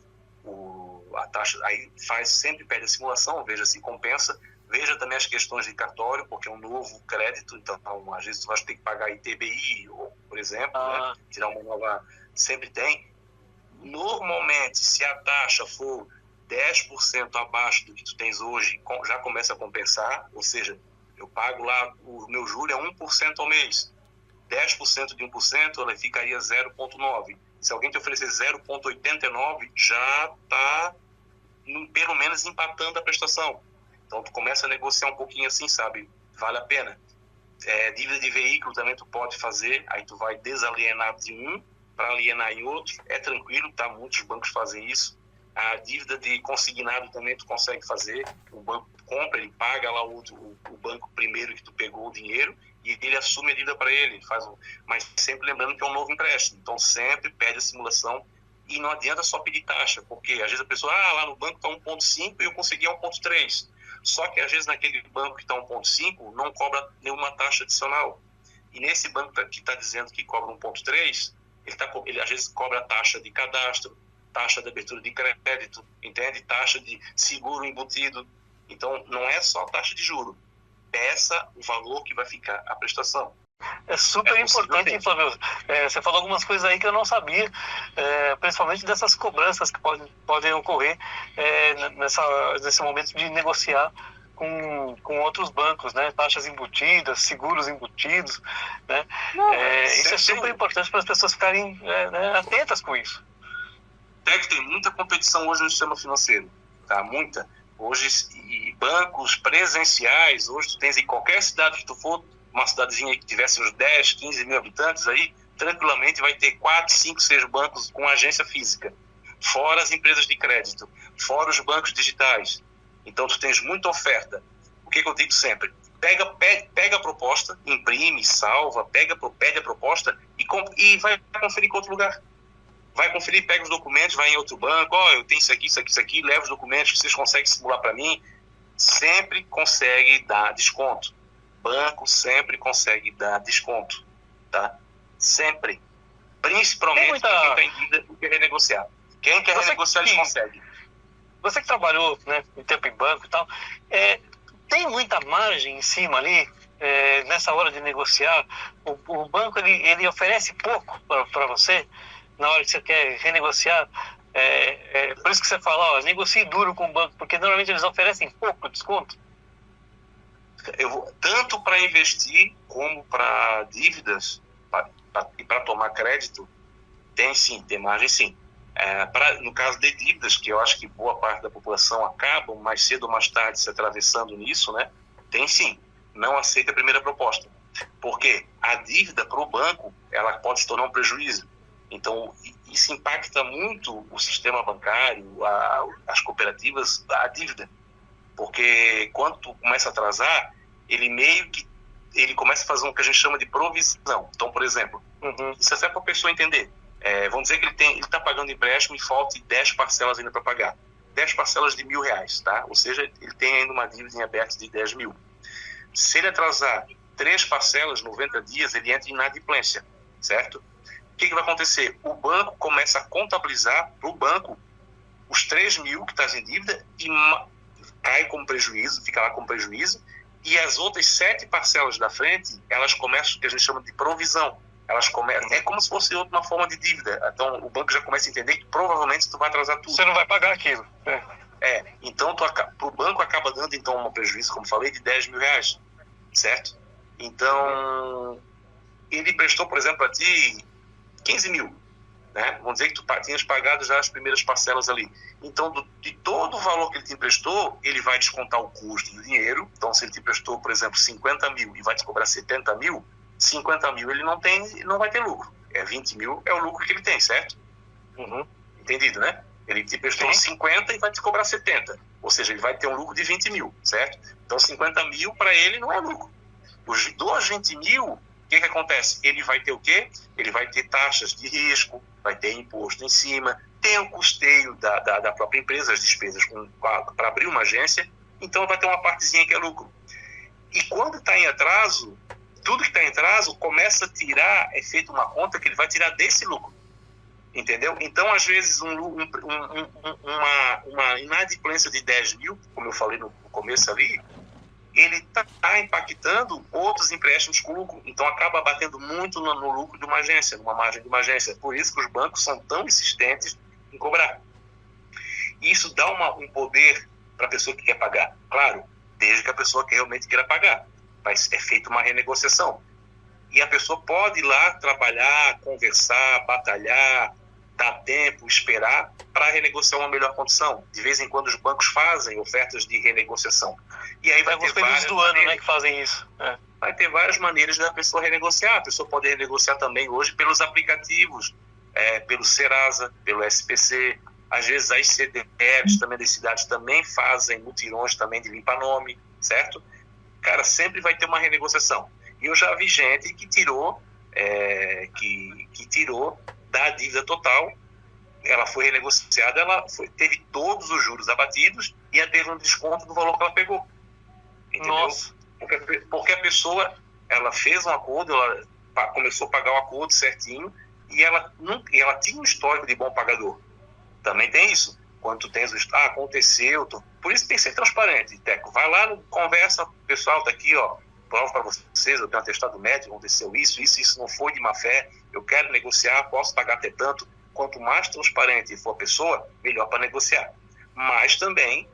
a taxa, aí sempre pede a simulação, veja se compensa, veja também as questões de cartório, porque é um novo crédito, então às vezes tu vai ter que pagar ITBI, ou, por exemplo, né? Tirar uma nova, sempre tem. Normalmente, se a taxa for 10% abaixo do que tu tens hoje, já começa a compensar, ou seja, eu pago lá, o meu juro é 1% ao mês, 10% de 1%, ela ficaria 0,9%. Se alguém te oferecer 0,89, já está pelo menos empatando a prestação. Então tu começa a negociar um pouquinho assim, sabe? Vale a pena. Dívida de veículo também tu pode fazer, aí tu vai desalienar de um para alienar em outro, é tranquilo, tá? Muitos bancos fazem isso. A dívida de consignado também tu consegue fazer, o banco compra, ele paga lá o banco primeiro que tu pegou o dinheiro e ele assume a dívida para ele, mas sempre lembrando que é um novo empréstimo, então sempre pede a simulação e não adianta só pedir taxa, porque às vezes a pessoa, lá no banco está 1,5 e eu consegui 1,3, só que às vezes naquele banco que está 1,5 não cobra nenhuma taxa adicional, e nesse banco que está dizendo que cobra 1,3, ele às vezes cobra taxa de cadastro, taxa de abertura de crédito, entende? Taxa de seguro embutido. Então, não é só taxa de juro. Peça o valor que vai ficar a prestação. É super importante, Flávio. Você falou algumas coisas aí que eu não sabia, principalmente dessas cobranças que podem ocorrer nesse momento de negociar com outros bancos, né? Taxas embutidas, seguros embutidos, né? Isso é super importante para as pessoas ficarem atentas com isso. Até que tem muita competição hoje no sistema financeiro, tá? Muita. Hoje, e bancos presenciais, hoje tu tens em qualquer cidade que tu for, uma cidadezinha que tivesse uns 10, 15 mil habitantes aí, tranquilamente vai ter 4, 5, 6 bancos com agência física, fora as empresas de crédito, fora os bancos digitais. Então tu tens muita oferta. O que eu digo sempre? Pega a proposta, imprime, salva, pede a proposta e vai conferir com outro lugar. Vai conferir, pega os documentos, vai em outro banco, eu tenho isso aqui, leva os documentos, vocês conseguem simular para mim. Sempre consegue dar desconto. Banco sempre consegue dar desconto, tá? Sempre. Principalmente para quem está em dívida e quer renegociar. Quem quer renegociar, eles conseguem. Você que trabalhou, né, um tempo em banco e tal, tem muita margem em cima ali, nessa hora de negociar? O banco ele oferece pouco para você na hora que você quer renegociar? Por isso que você fala, negocie duro com o banco, porque normalmente eles oferecem pouco desconto. Tanto para investir como para dívidas e para tomar crédito, tem margem sim. No caso de dívidas, que eu acho que boa parte da população acaba mais cedo ou mais tarde se atravessando nisso, né? Tem sim, não aceita a primeira proposta, porque a dívida para o banco ela pode se tornar um prejuízo. Então isso impacta muito o sistema bancário, as cooperativas, a dívida, porque quando tu começa a atrasar, ele começa a fazer o que a gente chama de provisão. Então, por exemplo, isso é só para a pessoa entender. Vamos dizer que ele está pagando empréstimo e falta 10 parcelas ainda para pagar. 10 parcelas de R$1.000, tá? Ou seja, ele tem ainda uma dívida em aberto de 10 mil. Se ele atrasar 3 parcelas, 90 dias, ele entra em inadimplência, certo? O que vai acontecer? O banco começa a contabilizar para o banco os 3 mil que está em dívida e cai como prejuízo, fica lá como prejuízo, e as outras 7 parcelas da frente, elas começam o que a gente chama de provisão. Elas começam, é como se fosse uma forma de dívida. Então o banco já começa a entender que provavelmente tu vai atrasar tudo. Você não vai pagar aquilo. Então pro banco acaba dando então um prejuízo, como falei, de R$10.000, certo? Então ele prestou, por exemplo, a ti 15 mil, né? Vamos dizer que tu tinhas pagado já as primeiras parcelas ali. Então de todo o valor que ele te emprestou, ele vai descontar o custo do dinheiro. Então se ele te emprestou, por exemplo, 50 mil e vai te cobrar 70 mil, 50 mil ele não vai ter lucro. 20 mil é o lucro que ele tem, certo? Entendido, né? Ele te prestou 50 e vai te cobrar 70. Ou seja, ele vai ter um lucro de 20 mil, certo? Então 50 mil para ele não é lucro. Dos 20 mil, o que acontece? Ele vai ter o quê? Ele vai ter taxas de risco, vai ter imposto em cima, tem o custeio da própria empresa, as despesas para abrir uma agência, então vai ter uma partezinha que é lucro. E quando está em atraso, tudo que está em atraso começa a tirar, é feita uma conta que ele vai tirar desse lucro. Entendeu? Então, às vezes, uma inadimplência de 10 mil, como eu falei no começo ali, ele está impactando outros empréstimos com lucro. Então, acaba batendo muito no lucro de uma agência, numa margem de uma agência. Por isso que os bancos são tão insistentes em cobrar. Isso dá um poder para a pessoa que quer pagar. Claro, desde que a pessoa que realmente queira pagar. Mas é feita uma renegociação. E a pessoa pode ir lá trabalhar, conversar, batalhar, dar tempo, esperar para renegociar uma melhor condição. De vez em quando os bancos fazem ofertas de renegociação. E aí vai ter várias do ano, né, que fazem isso. Vai ter várias maneiras da pessoa renegociar. A pessoa pode renegociar também hoje pelos aplicativos, pelo Serasa, pelo SPC. Às vezes as CDFs também das cidades também fazem mutirões também de limpa-nome, certo? Cara, sempre vai ter uma renegociação. E eu já vi gente que tirou, que tirou da dívida total, ela foi renegociada, teve todos os juros abatidos e ela teve um desconto do valor que ela pegou. Entendeu? Nossa. Porque a pessoa, ela fez um acordo, ela começou a pagar o acordo certinho e ela tinha um histórico de bom pagador. Também tem isso. Quando tu tens aconteceu, por isso tem que ser transparente, Teco. Vai lá, conversa, pessoal, tá aqui, ó, prova para vocês, eu tenho um atestado médico, aconteceu isso não foi de má fé, eu quero negociar, posso pagar até tanto. Quanto mais transparente for a pessoa, melhor para negociar. Mas também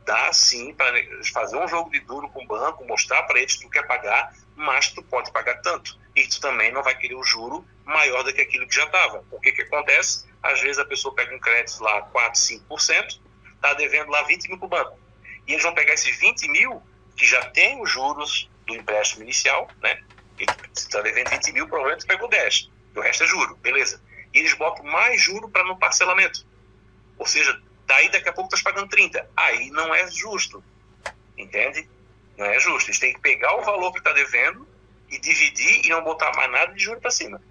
dá sim para fazer um jogo de duro com o banco, mostrar para eles que tu quer pagar, mas tu pode pagar tanto. E tu também não vai querer um juro maior do que aquilo que já estava. O que acontece? Às vezes a pessoa pega um crédito lá 4, 5%, está devendo lá 20 mil para o banco. E eles vão pegar esses 20 mil, que já tem os juros do empréstimo inicial, né? E se está devendo 20 mil, provavelmente tu pegou 10. E o resto é juro, beleza. E eles botam mais juro para no parcelamento. Ou seja, daí daqui a pouco tu estás pagando 30. Aí não é justo. Entende? Não é justo. Eles têm que pegar o valor que está devendo e dividir e não botar mais nada de juro para cima.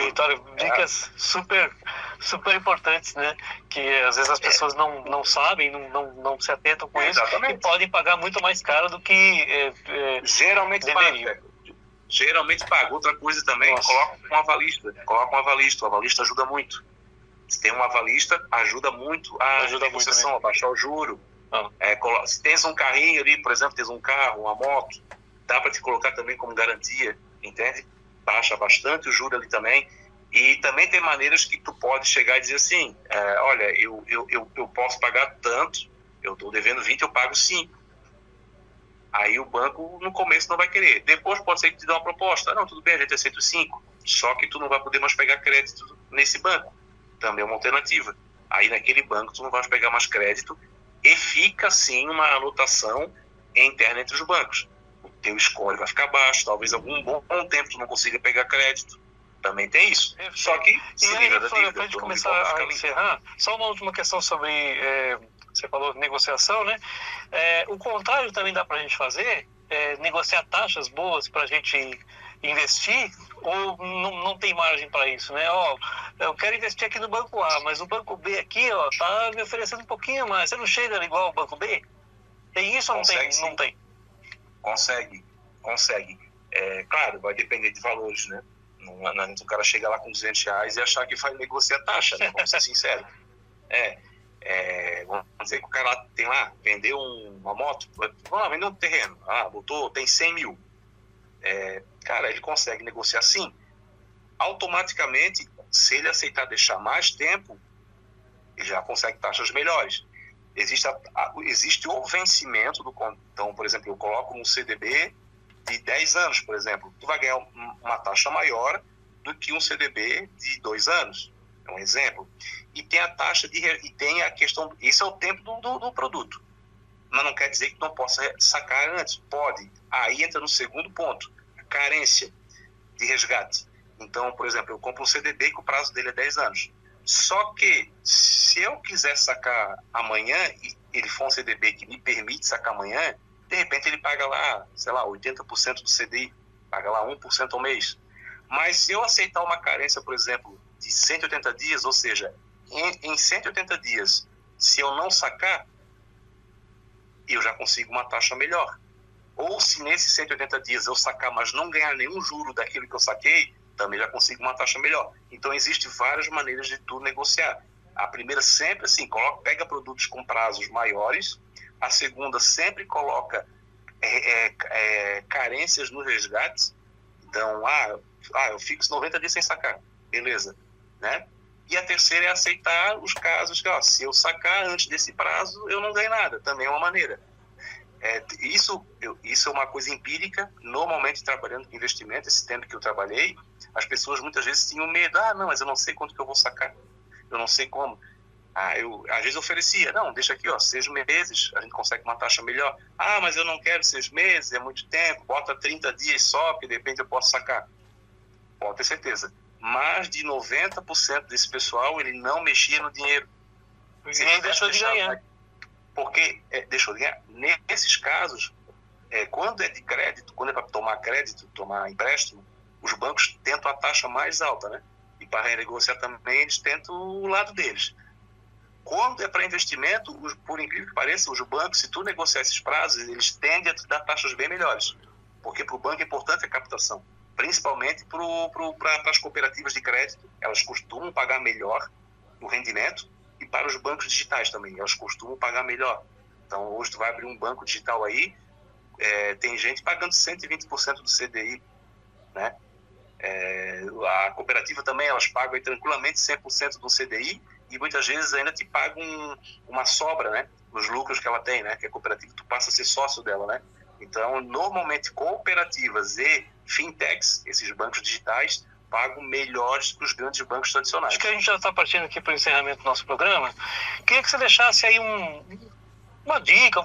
Vitório, dicas super importantes, né? Que às vezes as pessoas não sabem, não se atentam com isso e podem pagar muito mais caro do que geralmente deveriam. Geralmente paga. Outra coisa também, coloca um avalista. O avalista ajuda muito. Se tem um avalista, ajuda muito a negociação, a baixar o juro. Se tens um carrinho ali, por exemplo, tens um carro, uma moto, dá para te colocar também como garantia, entende? Baixa bastante o juro ali também. E também tem maneiras que tu pode chegar e dizer assim, olha, eu posso pagar tanto, eu estou devendo 20, eu pago 5. Aí o banco no começo não vai querer. Depois pode ser que te dê uma proposta. Não, tudo bem, a gente aceita os 5. Só que tu não vai poder mais pegar crédito nesse banco. Também é uma alternativa. Aí naquele banco tu não vai pegar mais crédito e fica sim uma anotação interna entre os bancos. O teu score vai ficar baixo, talvez algum bom tempo tu não consiga pegar crédito. Também tem isso. Só que se livra da dívida. Para a gente começar a encerrar, só uma última questão sobre... você falou de negociação, né? O contrário também dá para a gente fazer, negociar taxas boas para a gente investir, ou não tem margem para isso, né? Eu quero investir aqui no banco A, mas o banco B aqui, tá me oferecendo um pouquinho mais. Você não chega igual ao banco B? Tem isso ou não tem? Consegue. Claro, vai depender de valores, né? Não adianta o cara chegar lá com R$200 e achar que vai negociar a taxa, né? Vamos ser sinceros. Vamos dizer que o cara tem lá, vendeu uma moto, vamos lá, vendeu um terreno, tem 100 mil. Cara, ele consegue negociar sim. Automaticamente, se ele aceitar deixar mais tempo, ele já consegue taxas melhores. Existe o vencimento do... Então, por exemplo, eu coloco um CDB de 10 anos, por exemplo. Tu vai ganhar uma taxa maior do que um CDB de 2 anos. É um exemplo. E tem a taxa e tem a questão... Isso é o tempo do produto. Mas não quer dizer que não possa sacar antes. Pode. Aí entra no segundo ponto. A carência de resgate. Então, por exemplo, eu compro um CDB que o prazo dele é 10 anos. Só que, se eu quiser sacar amanhã, e ele for um CDB que me permite sacar amanhã, de repente ele paga lá, 80% do CDI, paga lá 1% ao mês. Mas se eu aceitar uma carência, por exemplo, de 180 dias, ou seja, em 180 dias, se eu não sacar, eu já consigo uma taxa melhor. Ou se nesses 180 dias eu sacar, mas não ganhar nenhum juro daquilo que eu saquei, também já consigo uma taxa melhor. Então, existem várias maneiras de tu negociar. A primeira sempre assim, pega produtos com prazos maiores. A segunda sempre coloca carências no resgate. Então, eu fico 90 dias sem sacar. Beleza, né? E a terceira é aceitar os casos que, se eu sacar antes desse prazo, eu não ganho nada. Também é uma maneira. Isso é uma coisa empírica. Normalmente, trabalhando com investimento, esse tempo que eu trabalhei, as pessoas muitas vezes tinham medo. Não, mas eu não sei quanto que eu vou sacar. Eu não sei como. Eu às vezes oferecia. Não, deixa aqui, 6 meses, a gente consegue uma taxa melhor. Mas eu não quero 6 meses, é muito tempo. Bota 30 dias só, que de repente eu posso sacar. Pode ter certeza. Mais de 90% desse pessoal, ele não mexia no dinheiro. E nem deixou de ganhar. Porque deixou de ganhar. Nesses casos, quando é de crédito, quando é para tomar crédito, tomar empréstimo, os bancos tentam a taxa mais alta, né? E para renegociar também, eles tentam o lado deles. Quando é para investimento, por incrível que pareça, os bancos, se tu negociar esses prazos, eles tendem a te dar taxas bem melhores. Porque para o banco é importante a captação. Principalmente para as cooperativas de crédito, elas costumam pagar melhor o rendimento, e para os bancos digitais também, elas costumam pagar melhor. Então, hoje tu vai abrir um banco digital aí, tem gente pagando 120% do CDI, né? A cooperativa também, elas pagam aí tranquilamente 100% do CDI, e muitas vezes ainda te pagam uma sobra, né? Nos lucros que ela tem, né? Que a cooperativa, tu passa a ser sócio dela, né? Então, normalmente, cooperativas e fintechs, esses bancos digitais, pagam melhores que os grandes bancos tradicionais. Acho que a gente já está partindo aqui para o encerramento do nosso programa. Queria que você deixasse aí uma dica,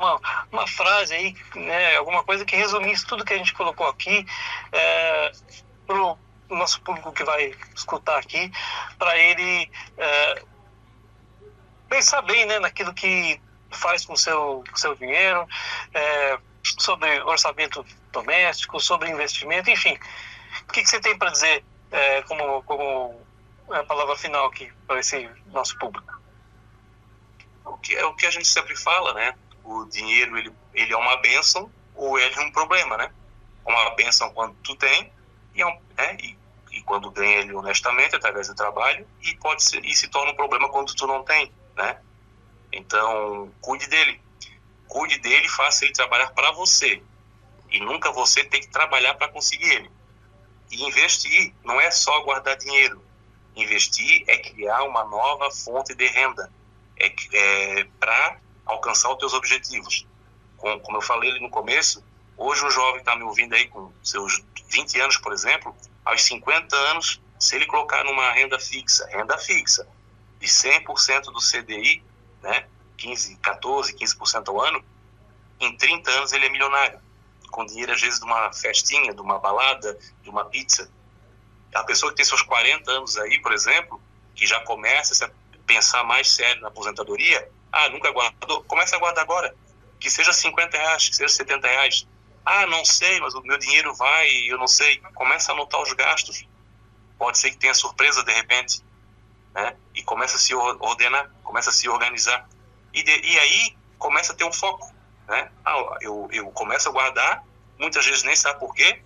uma frase aí, né, alguma coisa que resumisse tudo que a gente colocou aqui para o nosso público que vai escutar aqui, para ele pensar bem, né, naquilo que faz com o seu dinheiro, sobre orçamento doméstico, sobre investimento, enfim. O que você tem para dizer como a palavra final aqui para esse nosso público? O que a gente sempre fala, né? O dinheiro, ele é uma bênção ou ele é um problema, né? Uma bênção quando tu tem e quando ganha ele honestamente através do trabalho, e se torna um problema quando tu não tem, né? Então, cuide dele e faça ele trabalhar para você, e nunca você tem que trabalhar para conseguir ele. E investir não é só guardar dinheiro. Investir é criar uma nova fonte de renda, para alcançar os teus objetivos. Como eu falei ali no começo, hoje um jovem está me ouvindo aí com seus 20 anos, por exemplo, aos 50 anos, se ele colocar numa renda fixa, de 100% do CDI, né, 15% ao ano, em 30 anos ele é milionário, com dinheiro às vezes de uma festinha, de uma balada, de uma pizza. A pessoa que tem seus 40 anos aí, por exemplo, que já começa a pensar mais sério na aposentadoria, nunca guardou, começa a guardar agora, que seja R$50, que seja R$70. Não sei, mas o meu dinheiro vai, eu não sei. Começa a anotar os gastos. Pode ser que tenha surpresa de repente, né? E começa a se ordenar, começa a se organizar. E aí começa a ter um foco, né? Eu começo a guardar, muitas vezes nem sabe por quê,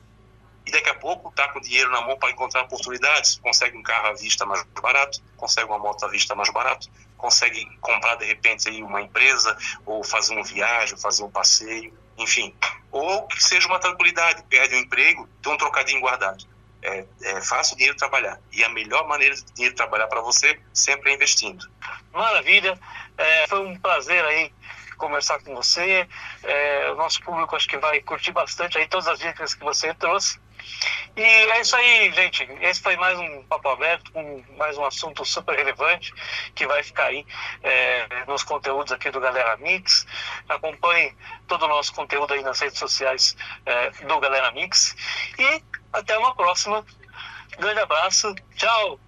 e daqui a pouco está com dinheiro na mão para encontrar oportunidades, consegue um carro à vista mais barato, consegue uma moto à vista mais barato, consegue comprar de repente aí uma empresa, ou fazer uma viagem, fazer um passeio, enfim. Ou que seja uma tranquilidade, perde um emprego, tem um trocadinho guardado. Faça o dinheiro trabalhar. E a melhor maneira de dinheiro trabalhar para você sempre é investindo. Maravilha. Foi um prazer aí conversar com você. O nosso público acho que vai curtir bastante aí todas as dicas que você trouxe. E é isso aí, gente. Esse foi mais um Papo Aberto, com mais um assunto super relevante que vai ficar aí nos conteúdos aqui do Galera Mix. Acompanhe todo o nosso conteúdo aí nas redes sociais do Galera Mix. E até uma próxima. Grande abraço. Tchau.